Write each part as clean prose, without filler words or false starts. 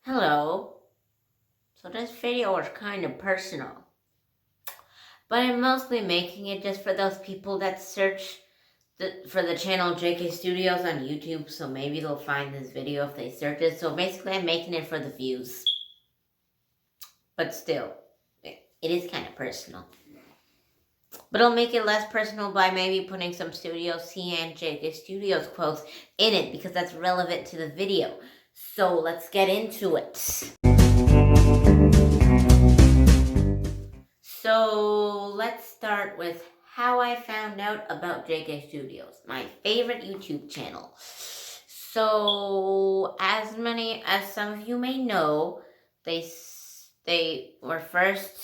Hello. So this video is kind of personal, but I'm mostly making it just for those people that search for the channel JK Studios on YouTube, so maybe they'll find this video if they search it. So basically I'm making it for the views, but still, it is kind of personal. But I'll make it less personal by maybe putting some Studio C and JK Studios quotes in it because that's relevant to the video. So let's get into it. So let's start with how I found out about JK Studios, my favorite YouTube channel. So as some of you may know, they were first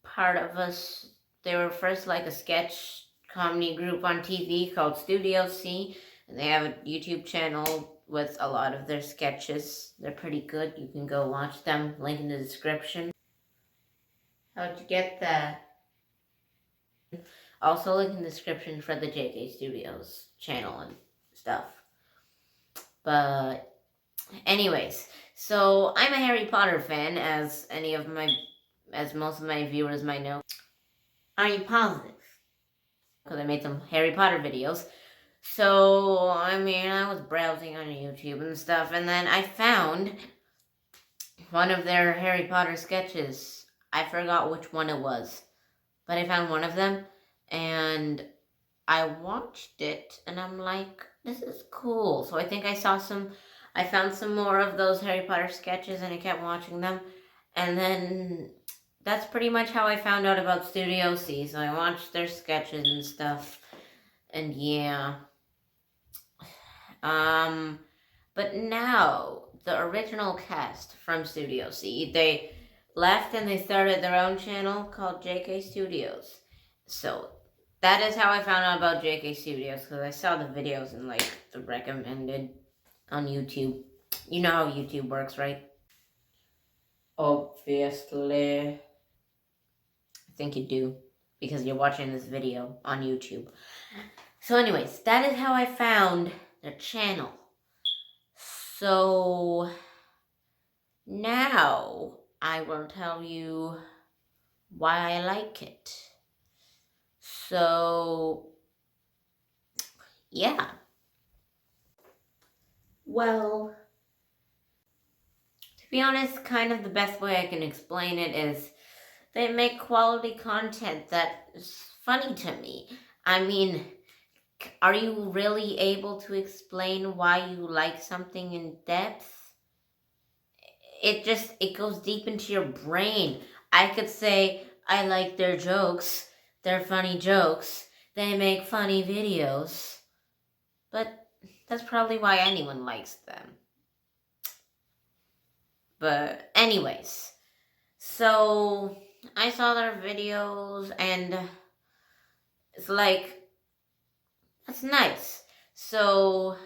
part of us. They were first like a sketch comedy group on TV called Studio C, and they have a YouTube channel with a lot of their sketches. They're pretty good. You can go watch them. Link in the description. How'd you get that? Also link in the description for the JK Studios channel and stuff. But anyways, so I'm a Harry Potter fan, as most of my viewers might know. Are you positive? Because I made some Harry Potter videos. So, I was browsing on YouTube and stuff, and then I found one of their Harry Potter sketches. I forgot which one it was, but I found one of them, and I watched it, and I'm like, this is cool. So I think I found some more of those Harry Potter sketches, and I kept watching them, and then that's pretty much how I found out about Studio C. So I watched their sketches and stuff, and yeah. But now, the original cast from Studio C, they left and they started their own channel called JK Studios. So that is how I found out about JK Studios, because I saw the videos and like the recommended on YouTube. You know how YouTube works, right? Obviously. I think you do, because you're watching this video on YouTube. So anyways, that is how I found the channel. So now I will tell you why I like it. So yeah. Well, to be honest, kind of the best way I can explain it is they make quality content that is funny to me. Are you really able to explain why you like something in depth? It goes deep into your brain. I could say, I like their jokes. They're funny jokes. They make funny videos. But that's probably why anyone likes them. But anyways, so I saw their videos and it's like, that's nice. So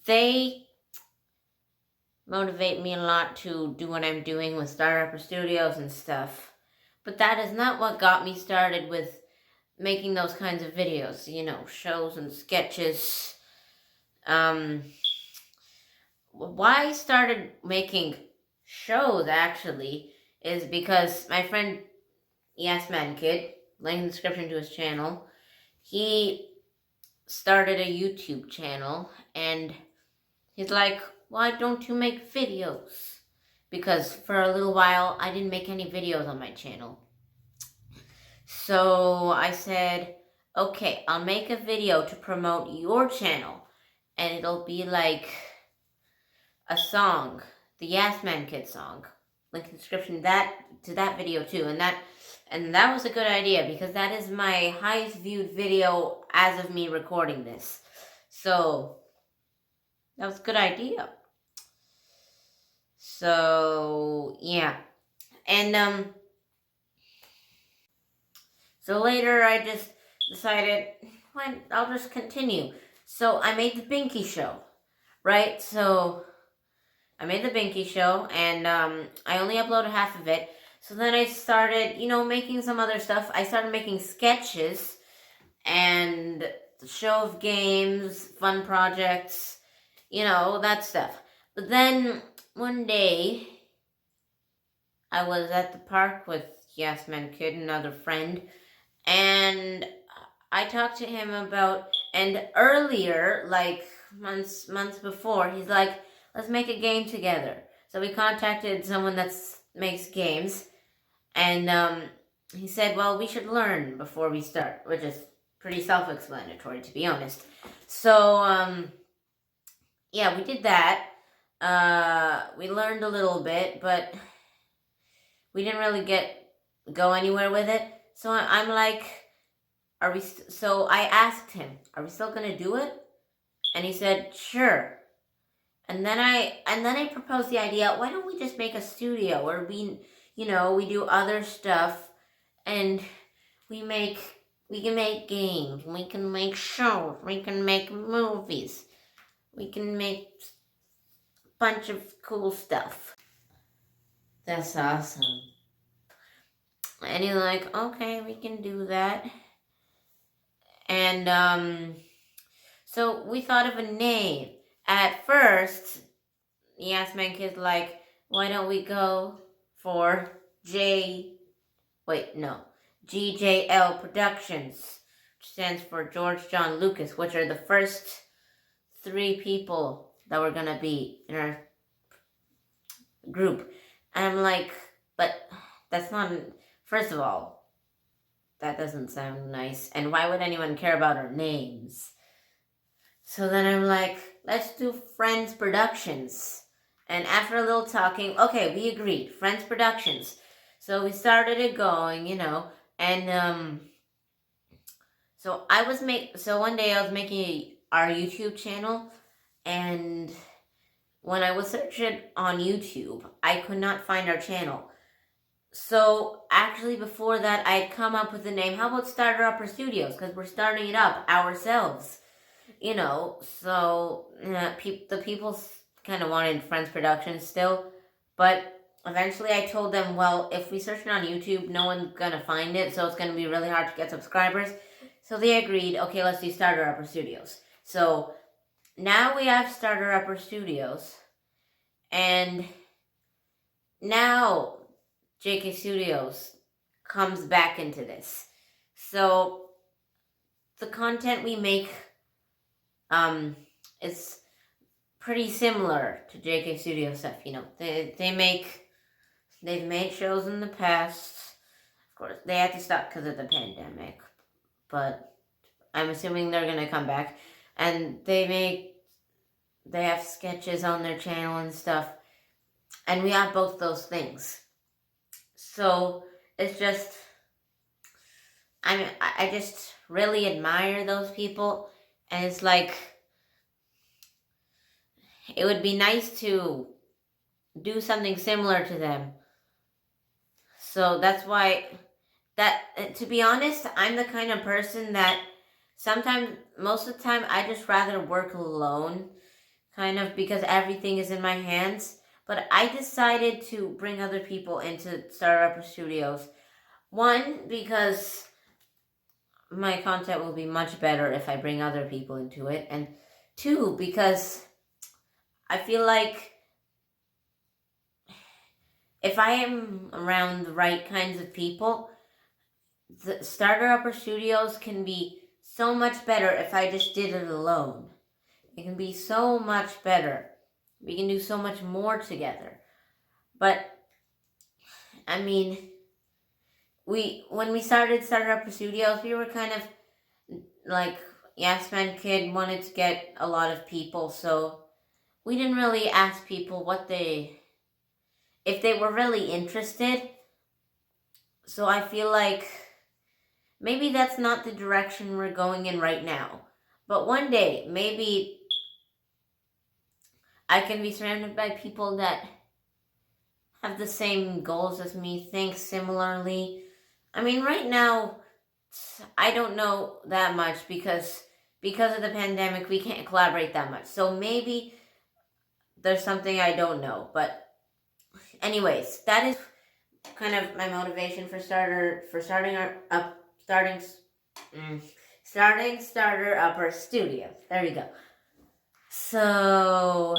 they motivate me a lot to do what I'm doing with Star Rapper Studios and stuff. But that is not what got me started with making those kinds of videos, shows and sketches. Why I started making shows, actually, is because my friend Yassman Kid, link in the description to his channel, he started a YouTube channel, and he's like, why don't you make videos? Because for a little while, I didn't make any videos on my channel. So I said, okay, I'll make a video to promote your channel, and it'll be like a song, the Yassman Kid song. Link in the description to that video too, and that was a good idea because that is my highest viewed video as of me recording this. So that was a good idea. So yeah, and so later I just decided, I'll just continue. So I made the Binky Show, right? So I made the Binky Show, and I only uploaded half of it. So then I started, making some other stuff. I started making sketches and the show of games, fun projects, that stuff. But then one day, I was at the park with Yassman Kid, another friend, and I talked to him about, and earlier, like months before, he's like, let's make a game together. So we contacted someone that makes games, and he said, well, we should learn before we start, which is pretty self-explanatory, to be honest. So, yeah, we did that. We learned a little bit, but we didn't really go anywhere with it. So I'm like, so I asked him, are we still gonna do it? And he said, sure. And then I proposed the idea, why don't we just make a studio where we do other stuff, and we can make games, we can make shows, we can make movies, we can make a bunch of cool stuff. That's awesome. And he's like, okay, we can do that. And so we thought of a name. At first, the Yassman Kid's like, why don't we go for GJL Productions, which stands for George John Lucas, which are the first 3 people that were gonna be in our group. And I'm like, but that's not, first of all, that doesn't sound nice. And why would anyone care about our names? So then I'm like, let's do Friends Productions. And after a little talking, okay, we agreed, Friends Productions. So we started it going, and so one day I was making our YouTube channel, and when I was searching on YouTube, I could not find our channel. So actually before that, I'd come up with the name, how about Starter Upper Studios? Because we're starting it up ourselves. So the people kind of wanted Friends Productions still, but eventually I told them, well, if we search it on YouTube, no one's gonna find it, so it's gonna be really hard to get subscribers. So they agreed, okay, let's do Starter Upper Studios. So now we have Starter Upper Studios, and now JK Studios comes back into this. So the content we make is pretty similar to JK Studio stuff. They've made shows in the past. Of course, they had to stop because of the pandemic, but I'm assuming they're gonna come back. And they have sketches on their channel and stuff, and we have both those things. So it's just, I just really admire those people, and it's like, it would be nice to do something similar to them. So that's why, to be honest, I'm the kind of person that most of the time, I just rather work alone, kind of, because everything is in my hands. But I decided to bring other people into Startup Studios. One, because my content will be much better if I bring other people into it. And 2, because I feel like if I am around the right kinds of people, the Starter Upper Studios can be so much better if I just did it alone. It can be so much better. We can do so much more together. But, I mean, when we started Starter Upper Studios, we were kind of like, Yassman Kid wanted to get a lot of people, so we didn't really ask people if they were really interested. So I feel like maybe that's not the direction we're going in right now. But one day, maybe I can be surrounded by people that have the same goals as me, think similarly. I mean, right now, I don't know that much because of the pandemic, we can't collaborate that much. So maybe there's something I don't know. But anyways, that is kind of my motivation for starting Starter Upper Studio. There we go. So,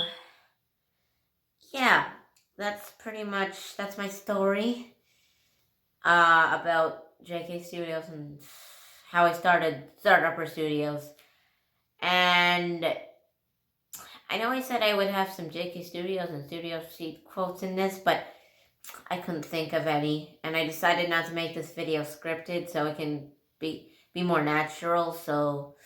yeah, that's my story about JK Studios and how I started Upper Studios. And I know I said I would have some JK Studios and Studio Seed quotes in this, but I couldn't think of any. And I decided not to make this video scripted so it can be more natural. So,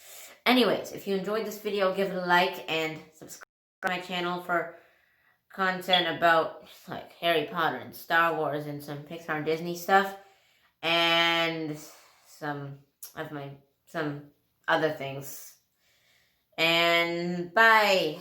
anyways, if you enjoyed this video, give it a like and subscribe to my channel for content about like Harry Potter and Star Wars and some Pixar and Disney stuff, and some of my some other things. And bye.